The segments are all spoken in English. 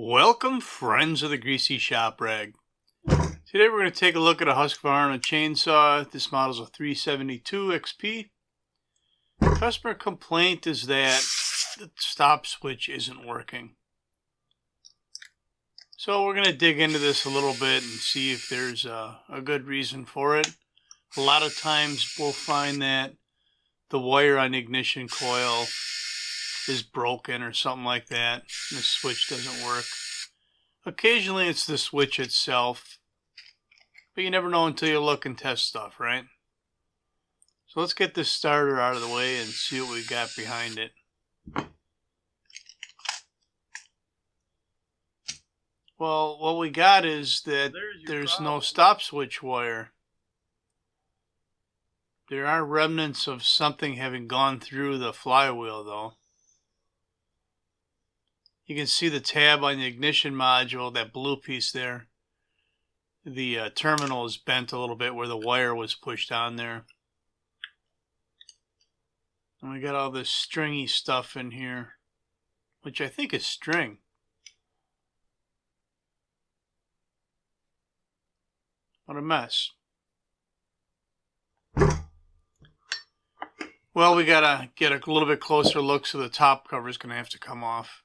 Welcome, friends of the Greasy Shop Rag. Today we're going to take a look at a Husqvarna chainsaw. This model is a 372XP. Customer complaint is that the stop switch isn't working. So we're going to dig into this a little bit and see if there's a good reason for it. A lot of times we'll find that the wire on the ignition coil is broken or something like that, and the switch doesn't work. Occasionally it's the switch itself, but you never know until you look and test stuff, right? So let's get this starter out of the way and see what we got behind it. Well, what we got is that there's no stop switch wire. There are remnants of something having gone through the flywheel though. You can see the tab on the ignition module, that blue piece there. The terminal is bent a little bit where the wire was pushed on there. And we got all this stringy stuff in here, which I think is string. What a mess. Well, we gotta get a little bit closer look, so the top cover is gonna have to come off.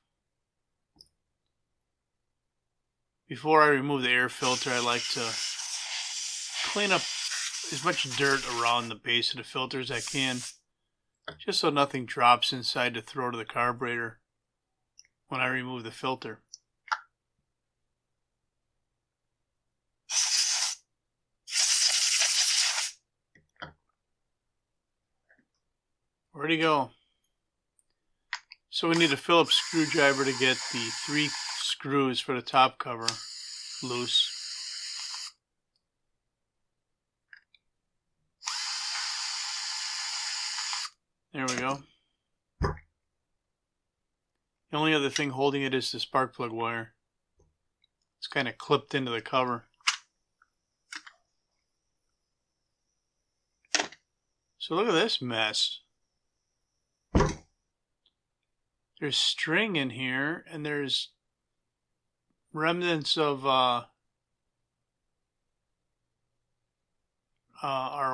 Before I remove the air filter, I like to clean up as much dirt around the base of the filter as I can, just so nothing drops inside the throat of the carburetor when I remove the filter. Where'd he go? So we need a Phillips screwdriver to get the 3 screws for the top cover loose. There we go. The only other thing holding it is the spark plug wire. It's kind of clipped into the cover. So look at this mess. There's string in here, and there's remnants of our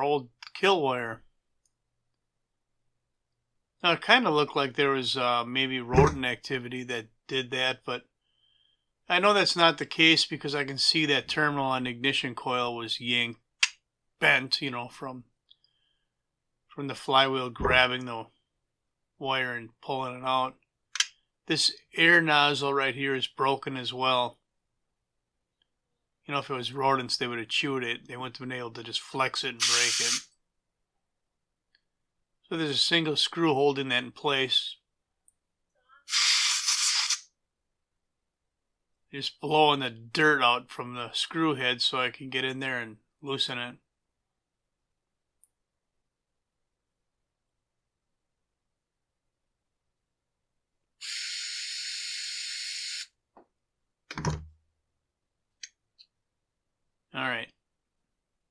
old kill wire. Now it kind of looked like there was maybe rodent activity that did that, but I know that's not the case because I can see that terminal on the ignition coil was yanked, bent, you know, from the flywheel grabbing the wire and pulling it out. This air nozzle right here is broken as well. You know, if it was rodents, they would have chewed it. They wouldn't have been able to just flex it and break it. So there's a single screw holding that in place. Just blowing the dirt out from the screw head so I can get in there and loosen it. Alright,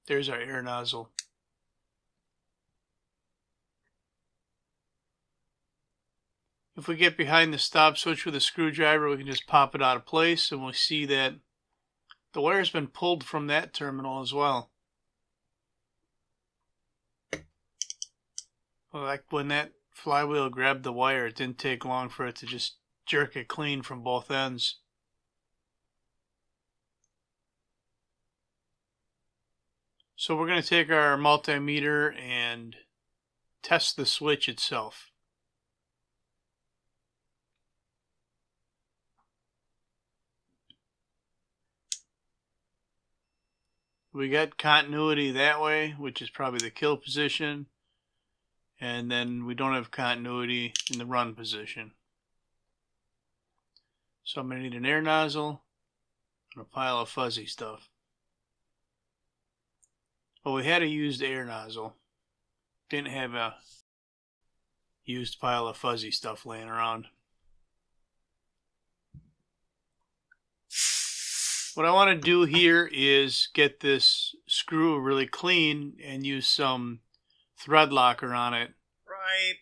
there's our air nozzle. If we get behind the stop switch with a screwdriver, we can just pop it out of place, and we'll see that the wire's been pulled from that terminal as well. Like when that flywheel grabbed the wire, it didn't take long for it to just jerk it clean from both ends. So we're going to take our multimeter and test the switch itself. We got continuity that way, which is probably the kill position, and then we don't have continuity in the run position. So I'm going to need an air nozzle and a pile of fuzzy stuff. Well, we had a used air nozzle. Didn't have a used pile of fuzzy stuff laying around. What I want to do here is get this screw really clean and use some thread locker on it. Right.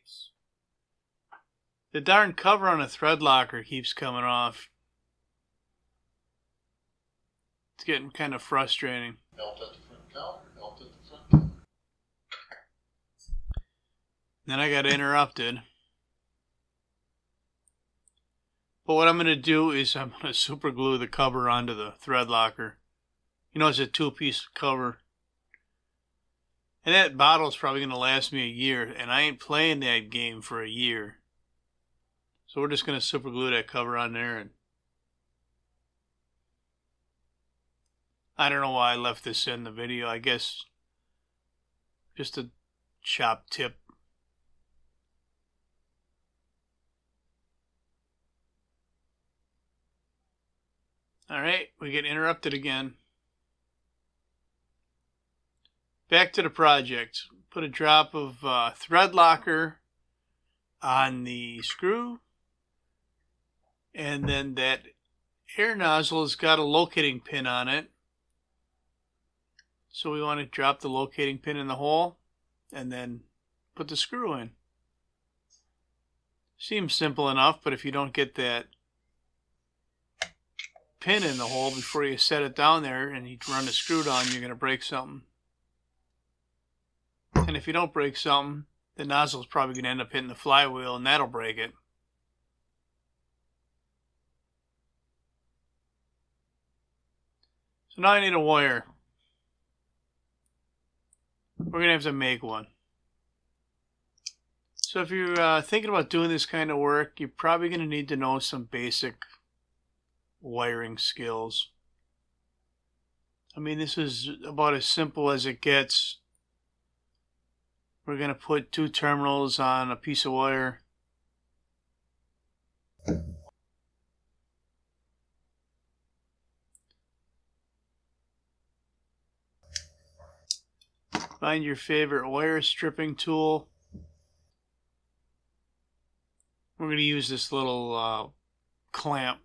The darn cover on a thread locker keeps coming off. It's getting kind of frustrating. Belt at the front counter, belt at the front counter. Then I got interrupted. But what I'm going to do is I'm going to super glue the cover onto the thread locker. You know, it's a 2-piece cover. And that bottle's probably going to last me a year. And I ain't playing that game for a year. So we're just going to super glue that cover on there. And I don't know why I left this in the video. I guess just a chop tip. Alright, we get interrupted again. Back to the project. Put a drop of thread locker on the screw. And then that air nozzle has got a locating pin on it. So we want to drop the locating pin in the hole and then put the screw in. Seems simple enough, but if you don't get that pin in the hole before you set it down there and you run the screw down, you're going to break something. And if you don't break something, the nozzle is probably going to end up hitting the flywheel and that'll break it. So now I need a wire. We're going to have to make one. So if you're thinking about doing this kind of work, you're probably going to need to know some basic wiring skills. I mean, this is about as simple as it gets. We're going to put 2 terminals on a piece of wire. Find your favorite wire stripping tool. We're going to use this little clamp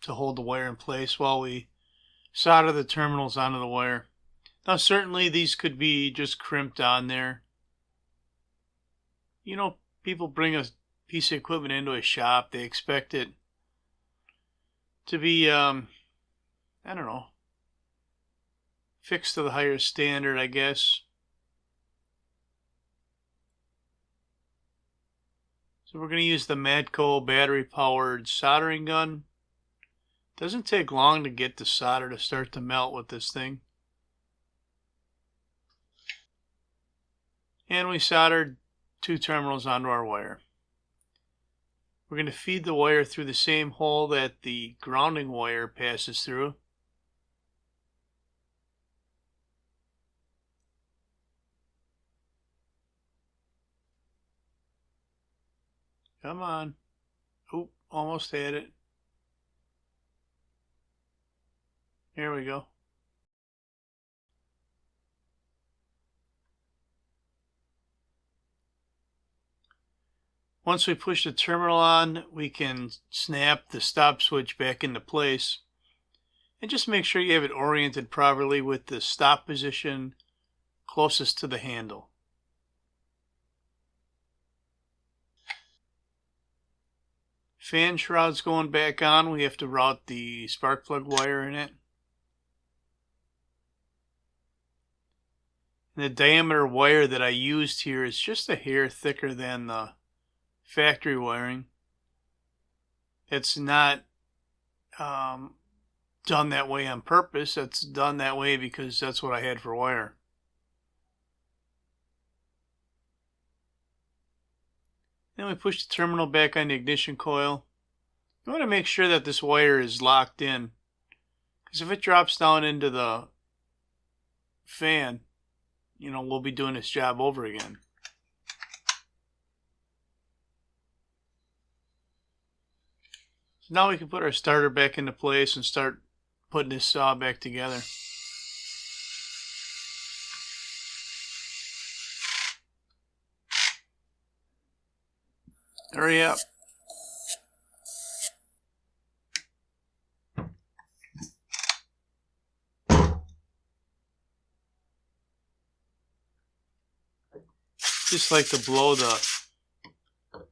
to hold the wire in place while we solder the terminals onto the wire. Now certainly these could be just crimped on there. You know, people bring a piece of equipment into a shop, they expect it to be, I don't know, fixed to the higher standard, I guess. So we're going to use the Matco battery-powered soldering gun. Doesn't take long to get the solder to start to melt with this thing. And we soldered 2 terminals onto our wire. We're going to feed the wire through the same hole that the grounding wire passes through. Come on. Oop, almost had it. Here we go. Once we push the terminal on, we can snap the stop switch back into place. And just make sure you have it oriented properly with the stop position closest to the handle. Fan shroud's going back on. We have to route the spark plug wire in it. And the diameter wire that I used here is just a hair thicker than the factory wiring. It's not done that way on purpose. It's done that way because that's what I had for wire. Then we push the terminal back on the ignition coil. You want to make sure that this wire is locked in, because if it drops down into the fan, you know, we'll be doing this job over again. So now we can put our starter back into place and start putting this saw back together. Hurry up. Just like to blow the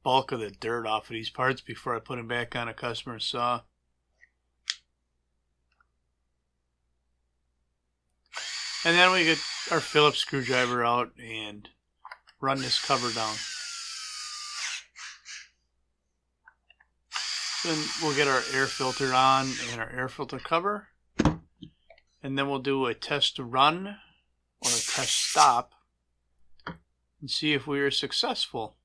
bulk of the dirt off of these parts before I put them back on a customer's saw. And then we get our Phillips screwdriver out and run this cover down. Then we'll get our air filter on and our air filter cover. And then we'll do a test run or a test stop and see if we are successful.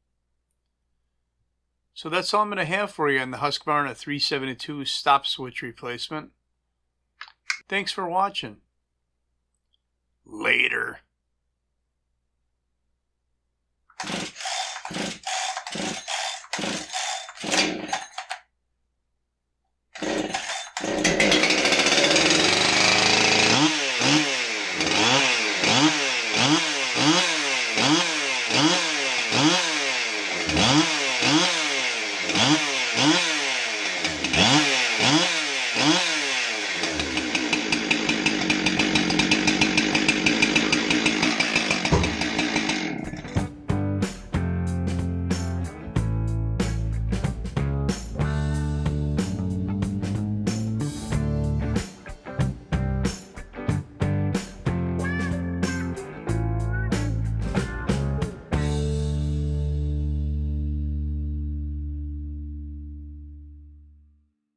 So that's all I'm going to have for you on the Husqvarna 372 stop switch replacement. Thanks for watching. Later.